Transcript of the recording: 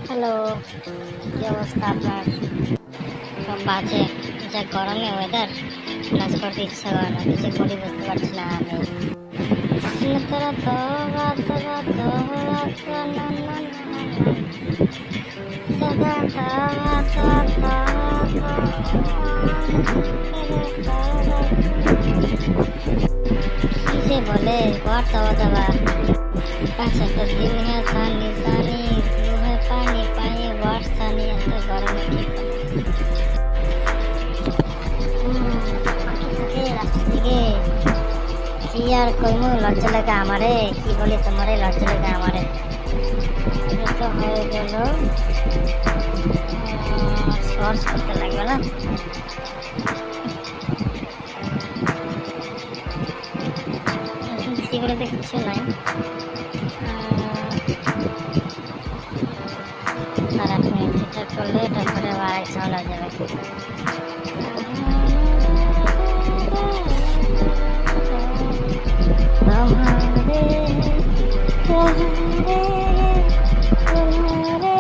Hello, কি অবস্থা আপনার? সব বাজে, যা গরমে ওয়েদার, ক্লাস করতে ইচ্ছা করে না, কিছু করি বুঝতে পারছি না আমি। তোরা তো তোরা তো না না সদা किसे बोले बहुत तवा तवा अच्छा तो दिन है सानी सानी ब्लू है पानी पानी वाट सानी तो गरम है কি আর কইমু, লজ্জা লাগে আমারে, কি বলি তোমারে, লজ্জা লাগে আমারে। তো হয়ে গেল, সর্চ করতে লাগবে না। সেগুলোতে কিছু নাই, আর আপনি এটা করলে তারপরে আরেক ঝামেলা যাবে। तुम्हारे